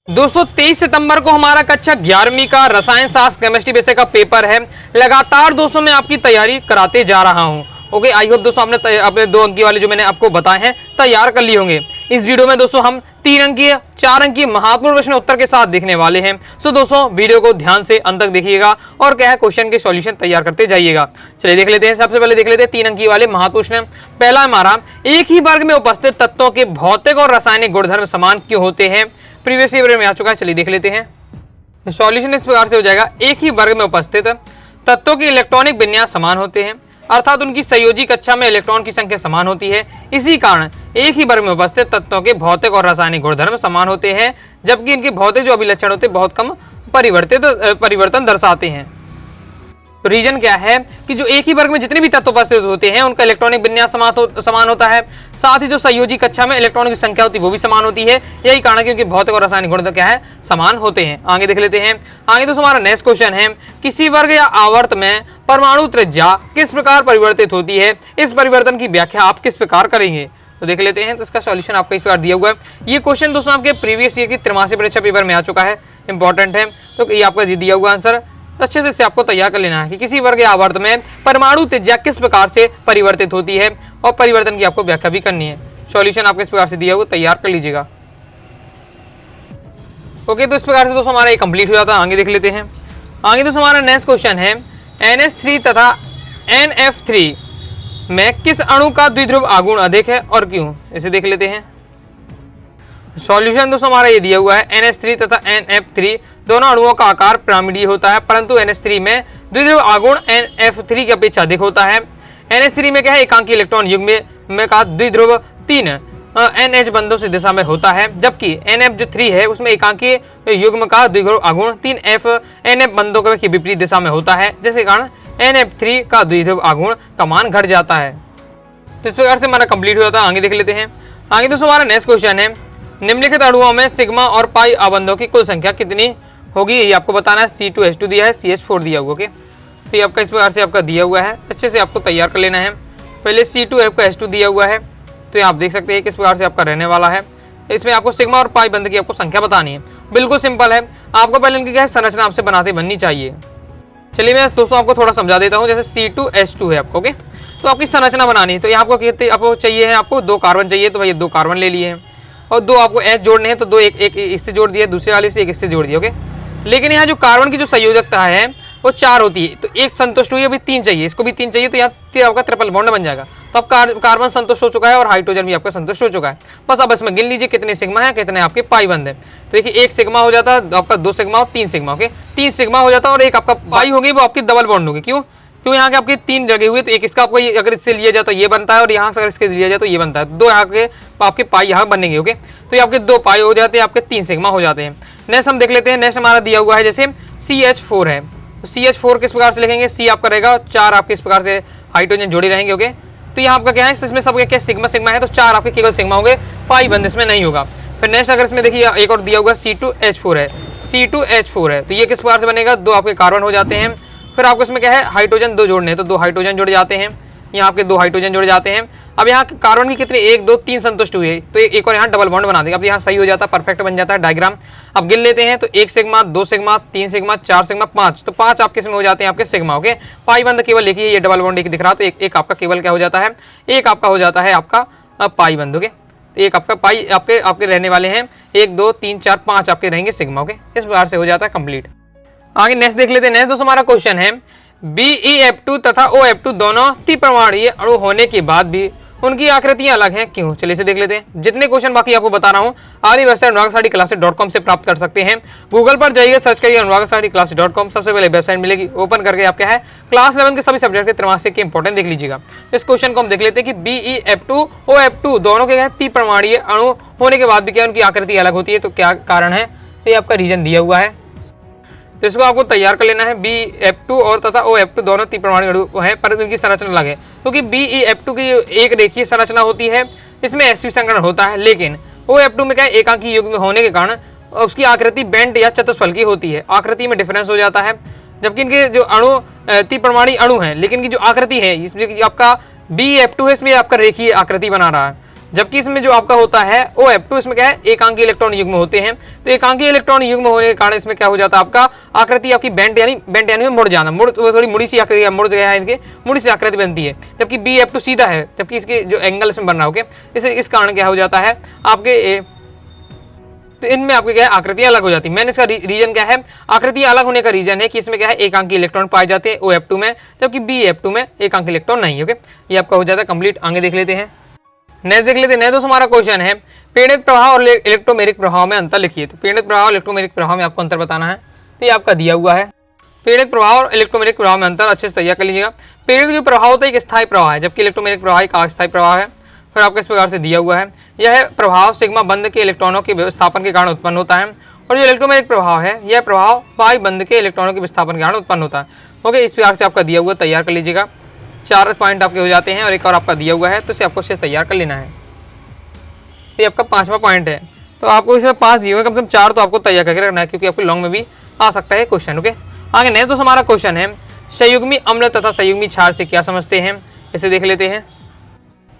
दोस्तों 23 सितंबर को हमारा कक्षा 11वीं का रसायन शास्त्र केमिस्ट्री विषय का पेपर है। लगातार दोस्तों मैं आपकी तैयारी कराते जा रहा हूं। ओके, आई होप दोस्तों आपने अपने 2 अंकी वाले जो मैंने आपको बताए हैं तैयार कर लिए होंगे। इस वीडियो में दोस्तों हम 3 अंकीय 4 अंकीय महत्वपूर्ण प्रश्न उत्तर के साथ देखने वाले हैं। सो दोस्तों वीडियो को ध्यान से अंत तक देखिएगा और क्या है क्वेश्चन के सॉल्यूशन तैयार करते जाइएगा। चलिए देख लेते हैं। सबसे पहले देख लेते हैं 3 अंकीय वाले महत्वपूर्ण प्रश्न। पहला हमारा, एक ही वर्ग में उपस्थित तत्वों के भौतिक और रासायनिक गुणधर्म समान क्यों होते हैं? प्रीवियस ईयर में आ चुका है। चलिए देख लेते हैं। सॉल्यूशन इस प्रकार से हो जाएगा, एक ही वर्ग में उपस्थित तत्वों के इलेक्ट्रॉनिक विन्यास समान होते हैं, अर्थात उनकी संयोजी कक्षा में इलेक्ट्रॉन की संख्या समान होती है। इसी कारण एक ही वर्ग में उपस्थित तत्वों के भौतिक और रासायनिक गुणधर्म समान होते हैं, जबकि इनके भौतिक जो अभिलक्षण होते हैं बहुत कम परिवर्तन दर्शाते हैं। तो रीजन क्या है कि जो एक ही वर्ग में जितने भी तत्व उपस्थित होते हैं उनका इलेक्ट्रॉनिक विन्यास समान होता है, साथ ही जो संयोजी कक्षा में इलेक्ट्रॉनों की संख्या होती है वो भी समान होती है। यही कारण है कि उनके भौतिक और रासायनिक गुण क्या है, समान होते हैं। आगे देख लेते हैं। आगे तो हमारा नेक्स्ट क्वेश्चन है, किसी वर्ग या आवर्त में परमाणु त्रिज्या किस प्रकार परिवर्तित होती है? इस परिवर्तन की व्याख्या आप किस प्रकार करेंगे? तो देख लेते हैं। तो इसका सॉल्यूशन आपका इस प्रकार दिया हुआ है। ये क्वेश्चन दोस्तों आपके प्रीवियस ईयर की त्रैमासिक परीक्षा पेपर में आ चुका है, इंपॉर्टेंट है। तो ये आपका दिया हुआ आंसर अच्छे से इसे आपको तैयार कर लेना है कि किसी वर्ग या आवर्त में परमाणु त्रिज्या किस प्रकार से परिवर्तित होती है और परिवर्तन की आपको व्याख्या भी करनी है। सॉल्यूशन आपको इस प्रकार से दिया हुआ, तैयार कर लीजिएगा। ओके, तो इस प्रकार से दोस्तों हमारा ये कंप्लीट हो जाता है। आगे देख लेते हैं। आगे दोस्तों हमारा नेक्स्ट क्वेश्चन है, NH3 तथा NF3 में किस अणु का द्विध्रुव आघूर्ण अधिक है और क्यों? इसे देख लेते हैं। सॉल्यूशन दोस्तों हमारा ये दिया हुआ है, NH3 तथा NF3 दोनों अणुओं का आकार पिरामिडीय होता है, परंतु NH3 में द्विध्रुव आघूर्ण NF3 की अपेक्षा अधिक होता है। NH3 में क्या है, एकांकी इलेक्ट्रॉन युग्म में का द्विध्रुव 3 NH बंधों से दिशा में होता है, जबकि NF3 है उसमें एकांकी युग्म का द्विध्रुव आघूर्ण 3 NF बंधों के विपरीत दिशा में होता है, जिसके कारण NF3 का द्विध्रुव आघूर्ण का मान घट जाता है। तो इस प्रकार से हमारा कंप्लीट हो जाता है। आगे देख लेते हैं। आगे दोस्तों हमारा नेक्स्ट क्वेश्चन है, निम्नलिखित अणुओं में सिग्मा और पाई आबंधों की कुल संख्या कितनी होगी? ये आपको बताना है। C2H2 दिया है, CH4 दिया हुआ। ओके, तो ये आपका इस प्रकार से आपका दिया हुआ है, अच्छे से आपको तैयार कर लेना है। पहले C2H2 दिया हुआ है, तो ये आप देख सकते हैं किस प्रकार से आपका रहने वाला है। इसमें आपको सिग्मा और पाई बंध की आपको संख्या बतानी है। बिल्कुल सिंपल है, आपको पहले इनकी क्या है संरचना आपसे बनाते बननी चाहिए। चलिए मैं दोस्तों आपको थोड़ा समझा देता हूँ। जैसे C2H2 है आपको, ओके, तो आपकी संरचना बनानी है। तो यहाँ आपको चाहिए है, आपको 2 कार्बन चाहिए, तो भाई 2 कार्बन ले लिए हैं और 2 आपको H जोड़ने हैं, तो 2 एक इससे जोड़ दिया, दूसरे वाले से एक इससे जोड़ दिया। ओके, लेकिन यहाँ जो कार्बन की जो संयोजकता है वो 4 होती है, तो एक संतुष्ट हुई, अभी 3 चाहिए, इसको भी 3 चाहिए, तो यहाँ आपका ट्रिपल बॉन्ड बन जाएगा। तो अब कार्बन संतुष्ट हो चुका है और हाइड्रोजन भी आपका संतुष्ट हो चुका है। बस अब इसमें गिन लीजिए कितने सिग्मा है, कितने आपके पाई बंद है। तो देखिए 1 सिग्मा हो जाता है आपका, 2 सिग्मा और 3 सिग्मा। ओके, 3 सिग्मा हो जाता है और एक आपका पाई होगी, वो आपकी डबल बॉन्ड होगी। क्यों? क्योंकि यहाँ के आपके 3 जगह हुए, तो एक इसका आपको अगर इससे लिया जाए तो ये बनता है, और यहाँ से अगर इसके लिया जाए तो ये बनता है। 2 यहाँ के आपके पाई यहाँ बनेंगे। ओके, तो ये आपके 2 पाई हो जाते हैं, आपके 3 सिग्मा हो जाते हैं। नेक्स्ट हम देख लेते हैं। नेक्स्ट हमारा दिया हुआ है जैसे CH4 है, तो CH4 किस प्रकार से लिखेंगे? C आपका रहेगा, 4 आपके इस प्रकार से हाइड्रोजन जोड़े रहेंगे। ओके, तो यहाँ आपका क्या है, इसमें सब क्या सिग्मा है, तो 4 आपके केवल सिग्मा होंगे, पाई बंद इसमें नहीं होगा। फिर नेक्स्ट अगर इसमें देखिए एक और दिया हुआ C2H4 है, C2H4 है, तो ये किस प्रकार से बनेगा? 2 आपके कार्बन हो जाते हैं। फिर आपको इसमें क्या है, हाइड्रोजन 2 जोड़ने हैं, तो 2 हाइड्रोजन जुड़ जाते हैं, यहाँ आपके 2 हाइड्रोजन जुड़ जाते हैं। अब यहाँ कार्बन की कितने, 1 2 3 संतुष्ट हुए, तो एक और यहाँ डबल बॉन्ड बना देंगे। अब यहाँ सही हो जाता है, परफेक्ट बन जाता है डायग्राम। अब गिन लेते हैं, तो 1 सिग्मा, 2 सिग्मा, 3 सिग्मा, 4 सिग्मा, 5, तो 5 आपके इसमें हो जाते हैं आपके सिग्मा। ओके, पाई बंद केवल एक ही, ये डबल बॉन्ड एक दिख रहा, तो एक आपका केवल क्या हो जाता है, एक आपका हो जाता है आपका पाई बंद। ओके, तो एक आपका पाई आपके रहने वाले हैं 1 2 3 4 5 आपके रहेंगे सिग्मा। ओके, इस प्रकार से हो जाता है कंप्लीट। आगे नेक्स्ट देख लेते हैं। नेक्स्ट दोस्तों हमारा क्वेश्चन है, BeF2 तथा OF2 दोनों त्रिपरमाणुक अणु होने के बाद भी उनकी आकृतियां अलग हैं, क्यों? चलिए इसे देख लेते हैं। जितने क्वेश्चन बाकी आपको बता रहा हूँ आदि वेबसाइट अनुरागसाडीclasses.com से प्राप्त कर सकते हैं। गूगल पर जाइए, सर्च करिए अनुरागसाडीclasses.com, सबसे पहले वेबसाइट मिलेगी, ओपन करके आप क्या है क्लास 11 के सभी सब्जेक्ट के त्रैमासिक के इंपॉर्टेंट देख लीजिएगा। इस क्वेश्चन को हम देख लेते हैं कि BeF2 OF2 दोनों के त्रिपरमाणुक अणु होने के बाद भी क्या उनकी आकृति अलग होती है, तो क्या कारण है? ये आपका रीजन दिया हुआ है, तो इसको आपको तैयार कर लेना है। BeF2 और तथा OF2 दोनों त्रिपरमाणुक अणु हैं, पर इनकी संरचना अलग है, क्योंकि BeF2 की एक रेखीय संरचना होती है, इसमें sp संकरण होता है, लेकिन OF2 में क्या एकांकी युग्म होने के कारण उसकी आकृति बेंट या चतुष्फल की होती है, आकृति में डिफरेंस हो जाता है। जबकि इनके जो अणु त्रिपरमाणुक अणु हैं, लेकिन इनकी जो आकृति है, इसमें आपका BeF2 है, इसमें आपका रेखीय आकृति बना रहा है, जबकि इसमें जो आपका होता है OF2, इसमें क्या है, एकांकी इलेक्ट्रॉन युग्म होते हैं। तो एकांकी इलेक्ट्रॉन युग्म होने के कारण इसमें क्या हो जाता है, आपका आकृति आपकी बेंट यानी मुड़ जाना, थोड़ी मुड़ी सी आकृति, मुड़ गया है, इनके मुड़ी सी आकृति बनती है। जबकि BF2 सीधा है, जबकि इसके जो एंगल इसमें बन रहा होगा, इस कारण क्या हो जाता है आपके, तो इनमें आपके क्या है, आकृतियां अलग हो जाती है। मैंने इसका रीजन क्या है, आकृतियां अलग होने का रीजन है कि इसमें क्या है, एकांकी इलेक्ट्रॉन पाए जाते हैं OF2 में, जबकि BF2 में एकांकी इलेक्ट्रॉन नहीं। ओके, ये आपका हो जाता है कंप्लीट। आगे देख लेते हैं, नेक्स्ट देख लेते हैं। नेक्स्ट हमारा क्वेश्चन है पीड़ित प्रभाव और इलेक्ट्रोमेरिक प्रभाव में अंतर लिखिए। तो पीड़ित प्रभाव और इलेक्ट्रोमेरिक प्रभाव में आपको अंतर बताना है, तो ये आपका दिया हुआ है। पीड़ित प्रभाव और इलेक्ट्रोमेरिक प्रभाव में अंतर अच्छे से तैयार कर लीजिएगा। पीड़ित जो प्रभाव होता है एक स्थायी प्रभाव है, जबकि इलेक्ट्रोमेरिक प्रभाव एक अस्थायी प्रभाव है। फिर आपको इस प्रकार से दिया हुआ है, यह प्रभाव सिग्मा बंध के इलेक्ट्रॉनों के विस्थापन के कारण उत्पन्न होता है, और जो इलेक्ट्रोमेरिक प्रभाव है यह प्रभाव पाई बंध के इलेक्ट्रॉनों के विस्थापन के कारण उत्पन्न होता है। ओके, इस प्रकार से आपका दिया हुआ तैयार कर लीजिएगा। 4 पॉइंट आपके हो जाते हैं और एक और आपका दिया हुआ है, तो इसे आपको अच्छे से तैयार कर लेना है। ये आपका 5वां पॉइंट है, तो आपको इसमें 5 दिए हुए, कम से कम 4 तो आपको तैयार करके रखना है, क्योंकि आपको लॉन्ग में भी आ सकता है क्वेश्चन। ओके, आगे नेक्स्ट दोस्तों हमारा क्वेश्चन है संयुग्मी अम्ल तथा संयुग्मी क्षार से क्या समझते हैं, इसे देख लेते हैं।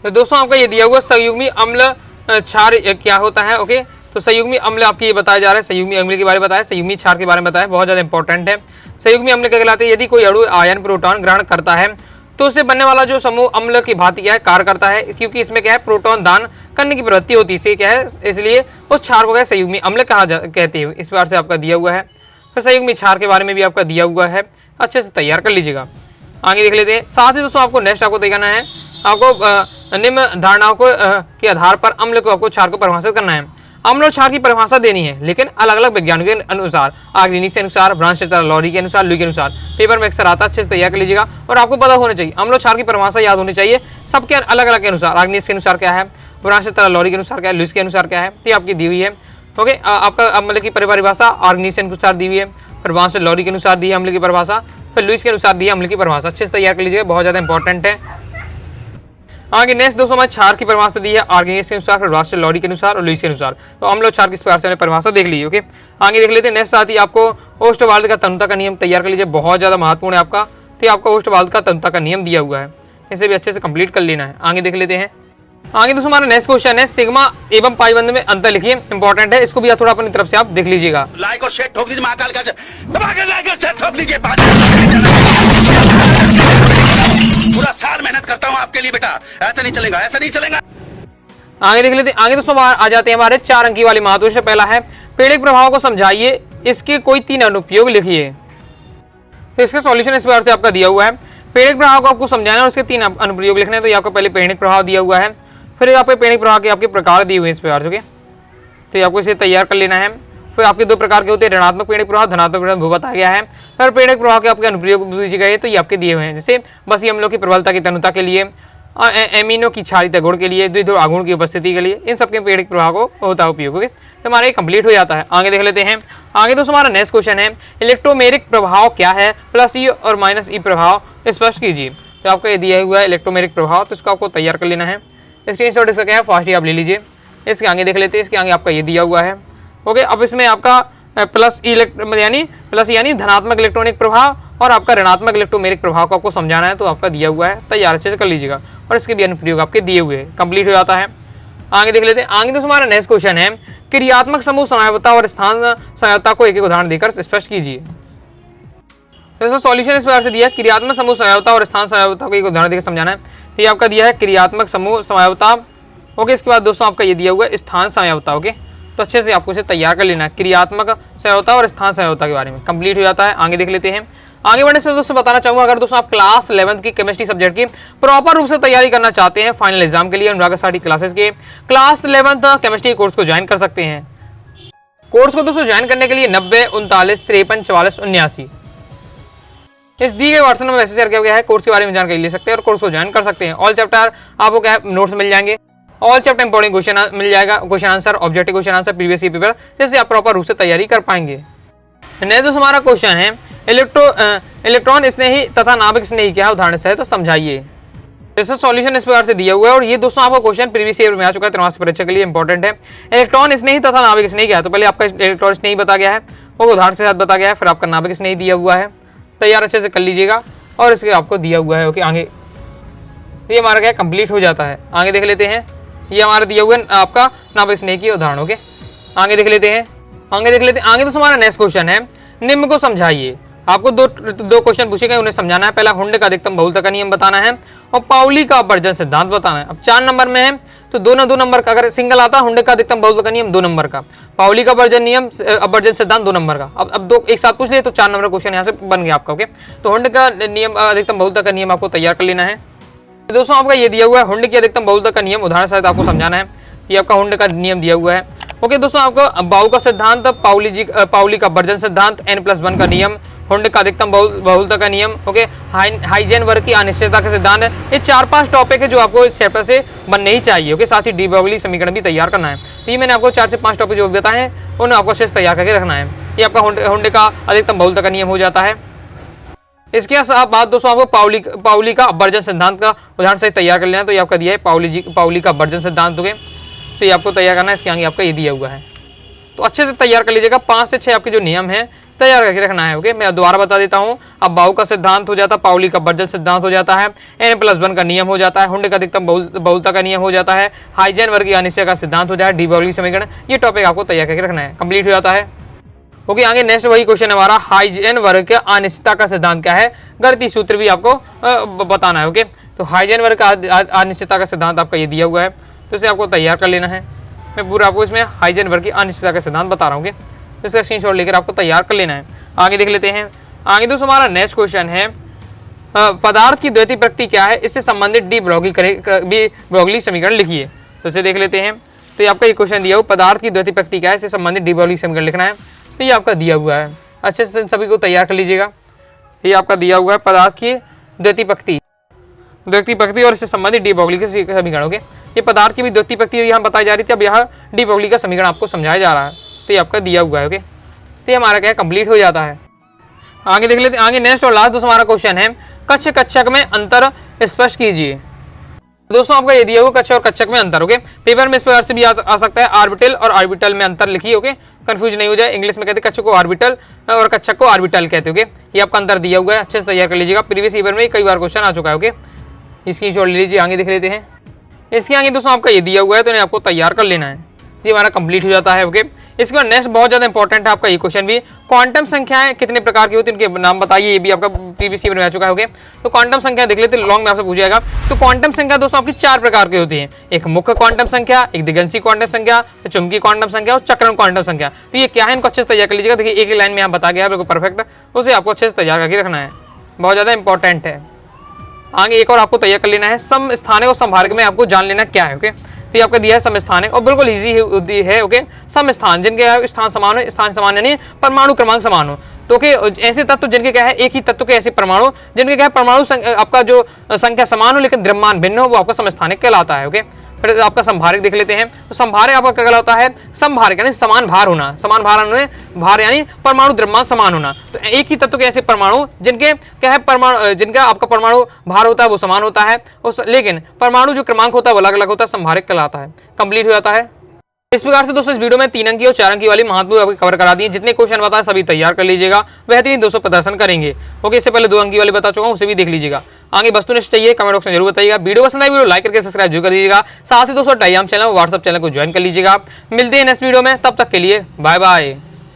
तो दोस्तों आपका ये दिया हुआ संयुग्मी अम्ल क्षार क्या होता है। ओके, तो संयुग्मी अम्ल आपकी ये बताया जा रहा है, संयुग्मी अम्ल के बारे में बताया, संयुग्मी क्षार के बारे में बताया, बहुत ज़्यादा इंपॉर्टेंट है। संयुग्मी अम्ल क्या कहलाते हैं, यदि कोई अणु आयन प्रोटॉन ग्रहण करता है तो उससे बनने वाला जो समूह अम्ल की भांति क्या है, कार्य करता है, क्योंकि इसमें क्या है, प्रोटॉन दान करने की प्रवृत्ति होती है, इससे क्या है, इसलिए उस क्षार को क्या संयुग्मी अम्ल कहते हैं। इस बार से आपका दिया हुआ है। फिर संयुग्मी क्षार के बारे में भी आपका दिया हुआ है, अच्छे से तैयार कर लीजिएगा। आगे देख लेते हैं। साथ ही दोस्तों आपको नेक्स्ट आपको देखना है, आपको निम्न धारणाओं को के आधार पर अम्ल को आपको क्षार को परिभाषित करना है। अम्ल और क्षार की परिभाषा देनी है, लेकिन अलग अलग वैज्ञानिकों के अनुसार, आर्गेनिक के अनुसार, ब्रांच लॉरी के अनुसार, लुई के अनुसार। पेपर में अक्सर आता है, अच्छे से तैयार कर लीजिएगा। और आपको पता होना चाहिए, अम्ल और क्षार की परिभाषा याद होनी चाहिए, सबके अलग अलग के अनुसार, आर्गेनिक के अनुसार क्या है, ब्रांच लॉरी के अनुसार क्या है, लुई के अनुसार क्या है, तो आपकी दी हुई है। ओके, आपका अम्ल की परिभाषा आर्गेनिक के अनुसार दी हुई है, फिर ब्रांच लॉरी के अनुसार दी है अम्ल की परिभाषा, फिर लुई के अनुसार दी है अम्ल की परिभाषा। अच्छे से तैयार कर लीजिएगा, बहुत ज़्यादा इंपॉर्टेंट है। आगे नेक्स्ट दोस्तों हमारे क्षार की परिभाषा दी है आर्गेनिक के अनुसार, फिर राष्ट्रीय लॉरी के अनुसार और लुई के अनुसार। तो अम्ल और क्षार की परिभाषा देख लीजिए। ओके, आगे देख लेते हैं। नेक्स्ट साथ ही आपको ओस्टवाल्ड का तनुता का नियम तैयार कर लीजिए, बहुत ज़्यादा महत्वपूर्ण है आपका। तो आपका ओस्टवाल्ड का तनुता का नियम दिया हुआ है, इसे भी अच्छे से कंप्लीट कर लेना है। आगे देख लेते हैं। आगे दोस्तों हमारा नेक्स्ट क्वेश्चन है सिग्मा एवं पाई बंध में अंतर लिखिए, इंपॉर्टेंट है, इसको भी थोड़ा अपनी तरफ से आप देख लीजिएगा। लाइक और शेयर ठोक दीजिए, महाकाल का लाइक और शेयर ठोक दीजिए। पूरा साल मेहनत करता हूँ आपके लिए बेटा, ऐसा नहीं चलेगा, ऐसा नहीं चलेगा। आगे देख लेते हैं। आगे दोस्तों आ जाते हैं हमारे 4 अंकी वाले महत्व। पहला है पीड़ित प्रभाव को समझाइए, इसके कोई 3 अनुप्रयोग लिखिए। तो इसका सॉल्यूशन इस बार से आपका दिया हुआ है। पीड़ित प्रभाव को आपको समझाना है और उसके 3 अनुप्रयोग लिखने हैं। तो ये आपको पहले पीड़ित प्रभाव दिया हुआ है, फिर आपके पीड़ित प्रभाव के आपके प्रकार दिए हुए हैं इस प्रकार से। तो ये आपको इसे तैयार कर लेना है। फिर आपके 2 प्रकार के होते हैं, ऋणात्मक पीड़ित प्रभाव, धनात्मक पीड़ित प्रभाव बताया गया है। फिर पीड़ित प्रभाव के आपके अनुप्रयोग दीजिए गए, तो ये आपके दिए हुए हैं, जैसे बसी अम्लों की प्रबलता की तनुता के लिए, एमिनो की क्षारीयता गुण के लिए, द्विध्रुव आघूर्ण की उपस्थिति के लिए, इन सबके पीड़ित प्रभाव को होता है उपयोग। ओके, तो हमारा ये कंप्लीट हो जाता है। आगे देख लेते हैं। आगे दोस्तों हमारा नेक्स्ट क्वेश्चन है इलेक्ट्रोमेरिक प्रभाव क्या है, प्लस ई और माइनस ई प्रभाव स्पष्ट कीजिए। तो आपको ये दिया हुआ है इलेक्ट्रोमेरिक प्रभाव, तो इसको आपको तैयार कर लेना है। स्क्रीनशॉट इसका क्या है, फास्ट ही आप ले लीजिए। इसके आगे देख लेते हैं। इसके आगे आपका ये दिया हुआ है। ओके, अब इसमें आपका प्लस यानी धनात्मक इलेक्ट्रॉनिक प्रभाव और आपका ऋणात्मक इलेक्ट्रोमेरिक प्रभाव को आपको समझाना है, तो आपका दिया हुआ है, तैयार अच्छे से कर लीजिएगा। और इसके भी अनुप्रयोग आपके दिए हुए हैं, कंप्लीट हो जाता है। आगे देख लेते हैं। आगे दोस्तों हमारा नेक्स्ट क्वेश्चन है क्रियात्मक समूह समयावता और स्थान समयावता को एक एक उदाहरण देकर स्पष्ट कीजिए। तो सॉल्यूशन इस प्रकार से दिया है, क्रियात्मक समूह समयावता और स्थान समयावता को एक उदाहरण देकर समझाना है। तो ये आपका दिया है क्रियात्मक समूह समयावता। ओके, इसके बाद दोस्तों आपका ये दिया हुआ है स्थान समयावता। ओके, तो अच्छे से आपको इसे तैयार कर लेना है, क्रियात्मक समयावता और स्थान समयावता के बारे में कंप्लीट हो जाता है। आगे देख लेते हैं। आगे बढ़ने से दोस्तों बताना चाहूँगा, अगर दोस्तों आप क्लास 11th की केमिस्ट्री सब्जेक्ट की प्रॉपर रूप से तैयारी करना चाहते हैं फाइनल एग्जाम के लिए, अनुराग साड़ी क्लासेस के क्लास 11th केमिस्ट्री कोर्स को ज्वाइन कर सकते हैं। कोर्स को दोस्तों ज्वाइन करने के लिए 90 39 53 44 79 इस दी गए व्हाट्सएप में मैसेज करके गया है, कोर्स के बारे में जानकारी ले सकते हैं और कोर्स को ज्वाइन कर सकते हैं। ऑल चैप्टर आपको क्या नोट्स मिल जाएंगे, ऑल चैप्टर इंपॉर्टेंट क्वेश्चन मिल जाएगा, question answer, objective question answer, previous year paper, जैसे आप प्रॉपर रूप से तैयारी कर पाएंगे। नेक्स्ट दोस्तों हमारा क्वेश्चन है इलेक्ट्रॉन स्नेही तथा नाभिक स्नेही क्या उदाहरण से है, तो समझाइए। जैसे सॉल्यूशन इस प्रकार से दिया हुआ है और ये दोस्तों आपको क्वेश्चन प्रीवियस ईयर में आ चुका है, त्रैमासिक परीक्षा के लिए इंपॉर्टेंट है। इलेक्ट्रॉन स्नेही तथा नाभिक स्नेही क्या है, तो पहले आपका इलेक्ट्रॉन स्नेही बता गया है, वो उदाहरण से साथ बता गया है, फिर आपका नाभिक स्नेही दिया हुआ है, तैयार अच्छे से कर लीजिएगा और इसके आपको दिया हुआ है। ओके, आगे ये हमारा क्या कंप्लीट हो जाता है। आगे देख लेते हैं। ये हमारा दिया हुआ है आपका नाभिक स्नेह की उदाहरण। ओके, आगे देख लेते हैं। आगे दोस्तों हमारा नेक्स्ट क्वेश्चन है, निम्न को समझाइए। आपको दो क्वेश्चन पूछे गए, उन्हें समझाना है। पहला हुंड का अधिकतम बहुलता का नियम बताना है और पाउली का अपवर्जन सिद्धांत बताना है। अब 4 नंबर में है तो दो नंबर का, अगर सिंगल आता हुंड का अधिकतम बहुलता का नियम 2 नंबर का, पाउली का अपवर्जन सिद्धांत 2 नंबर का। अब दो एक साथ पूछ लिए तो 4 नंबर का क्वेश्चन यहाँ से बन गया आपका। ओके, तो हुंड का नियम अधिकतम बहुलता का नियम आपको तैयार कर लेना है। दोस्तों आपका ये दिया हुआ है हुंड की अधिकतम बहुलता का नियम, उदाहरण सहित आपको समझाना है। ये आपका हुंड का नियम दिया हुआ है। ओके दोस्तों, आपको बाउ का सिद्धांत, पाउली का अपवर्जन सिद्धांत, n+1 का नियम, हुंड का अधिकतम बहुलता का नियम, ओके, हाइजेनबर्ग की अनिश्चितता का सिद्धांत है। ये 4-5 टॉपिक है जो आपको इस चैप्टर से बनने ही चाहिए। ओके, साथ ही डी ब्रोगली समीकरण भी तैयार करना है। तो ये मैंने आपको 4 से 5 टॉपिक जो बताए हैं उन्हें आपको अच्छे से तैयार करके रखना है। ये आपका हुंड का अधिकतम बहुलता का नियम हो जाता है। इसके बाद दोस्तों आपको पाउली का अपवर्जन सिद्धांत का उदाहरण से तैयार कर लेना है। तो ये आपका दिया है पाउली का अपवर्जन सिद्धांत। ओके, तो ये आपको तैयार करना है। इसके आगे आपका ये दिया हुआ है, तो अच्छे से तैयार कर लीजिएगा। 5 से 6 आपके जो नियम है तैयार करके रखना है। ओके, मैं दोबारा बता देता हूँ। अब बाउ का सिद्धांत हो जाता है, पाउली का अपवर्जन सिद्धांत हो जाता है, n+1 का नियम हो जाता है, हुंड का अधिकतम बहुलता का नियम हो जाता है, हाइजेनबर्ग की अनिश्चितता का सिद्धांत हो जाता है, डी ब्रोगली समीकरण। ये टॉपिक आपको तैयार करके रखना है, कंप्लीट हो जाता है। ओके, आगे नेक्स्ट वही क्वेश्चन है हमारा, हाइजेनबर्ग के अनिश्चितता का सिद्धांत क्या है, गणितीय सूत्र भी आपको बताना है। ओके, तो हाइजेनबर्ग का अनिश्चितता का सिद्धांत आपका ये दिया हुआ है, तो इसे आपको तैयार कर लेना है। मैं पूरा आपको इसमें हाइजेनबर्ग की अनिश्चितता का सिद्धांत बता रहा हूँ। तो इसका स्क्रीनशॉट लेकर आपको तैयार कर लेना है। आगे देख लेते हैं। आगे दोस्तों हमारा नेक्स्ट क्वेश्चन है, पदार्थ की द्वितीय प्रकृति क्या है, इससे संबंधित डी ब्रोगली समीकरण लिखिए। तो इसे देख लेते हैं। तो ये आपका ये क्वेश्चन दिया हुआ, पदार्थ की द्वितीय प्रकृति क्या है, इससे संबंधित डी ब्रोगली समीकरण लिखना है। तो ये आपका दिया हुआ है, अच्छे से सभी को तैयार कर लीजिएगा। ये आपका दिया हुआ है पदार्थ की द्वितीय प्रकृति और इससे संबंधित डी ब्रोगली के समीकरण। ओके, ये पदार्थ की भी द्वितीय प्रकृति यहाँ बताई जा रही थी, अब यहाँ डी ब्रोगली का समीकरण आपको समझाया जा रहा है। तो ये आपका दिया हुआ है। ओके, तो ये हमारा क्या है, कंप्लीट हो जाता है। आगे देख लेते हैं। आगे नेक्स्ट और लास्ट दोस्तों हमारा क्वेश्चन है, कक्ष कक्षक में अंतर स्पष्ट कीजिए। दोस्तों आपका ये दिया हुआ कक्ष और कक्षक में अंतर। ओके, पेपर में इस प्रकार से भी आ सकता है, ऑर्बिटल और ऑर्बिटल में अंतर लिखिए। ओके, कंफ्यूज नहीं हो जाए। इंग्लिश में कहते हैं कक्ष को ऑर्बिटल और कक्षक को ऑर्बिटल कहते हैं। ओके, ये आपका अंतर दिया हुआ है, अच्छे से तैयार कर लीजिएगा। प्रीवियस ईयर में कई बार क्वेश्चन आ चुका है। ओके, इसकी जोड़ लीजिए। आगे देख लेते हैं। इसके आगे दोस्तों आपका ये दिया हुआ है, तो इन्हें आपको तैयार कर लेना है। ये हमारा कंप्लीट हो जाता है। ओके, इसके बाद नेक्स्ट बहुत ज्यादा इंपॉर्टेंट है आपका ये क्वेश्चन भी, क्वांटम संख्याएं कितने प्रकार की होती है, इनके नाम बताइए। ये भी आपका प्रीवियस ईयर में आ चुका है। ओके, तो क्वांटम संख्या देख लेते हैं, लॉन्ग में आपसे पूछा जाएगा। तो क्वांटम संख्या दोस्तों आपकी 4 प्रकार की होती है, एक मुख्य क्वांटम संख्या, एक दिगंशी क्वांटम संख्या, चुंबकीय क्वांटम संख्या और चक्रण क्वांटम संख्या। तो ये क्या है, इनको अच्छे से तैयार कर लीजिएगा। देखिए एक लाइन में यहाँ बता गया है, बिल्कुल परफेक्ट, उसे आपको अच्छे से तैयार करके रखना है, बहुत ज्यादा इंपॉर्टेंट है। आगे एक और आपको तैयार कर लेना है, समस्थानिक और संभारक में आपको जान लेना क्या है। ओके, तो ये आपका दिया है समस्थानिक और बिल्कुल इजी है। ओके, समस्थान जिनके स्थान समान हो, स्थान समान यानी परमाणु क्रमांक समान हो। तो ओके, ऐसे तत्व जिनके क्या है, एक ही तत्व के ऐसे परमाणु जिनके क्या है परमाणु आपका जो संख्या समान हो लेकिन द्रव्यमान भिन्न हो, वो आपका समस्थानिक कहलाता है। ओके, फिर आपका संभारक देख लेते हैं। तो संभारक आपका क्या कहलाता है, संभारक यानी समान भार होना, समान भार यानी परमाणु द्रव्यमान समान होना। तो एक ही तत्व के ऐसे परमाणु जिनके क्या है परमाणु, जिनका आपका परमाणु भार होता है वो समान होता है, लेकिन परमाणु जो क्रमांक होता है वो अलग अलग होता है, संभारक कहलाता है। कंप्लीट हो जाता है। इस प्रकार से दोस्तों इस वीडियो में 3 अंकी और 4 अंकी वाली महत्वपूर्ण कवर करा दी है। जितने क्वेश्चन बताए सभी तैयार कर लीजिएगा, बेहतरीन 200 प्रदर्शन करेंगे। ओके, इससे पहले 2 अंकी वाली बता चुका हूँ, उसे भी देख लीजिएगा। आगे वस्तुनिष्ठ चाहिए कमेंट बॉक्स में जरूर बताइएगा। वीडियो पसंद आए वीडियो लाइक करके सब्सक्राइब जरूर कर दीजिएगा। साथ ही दोस्तों टेलीग्राम चैनल व्हाट्सएप चैनल को ज्वाइन कर लीजिएगा। मिलते हैं नेक्स्ट वीडियो में, तब तक के लिए बाय बाय।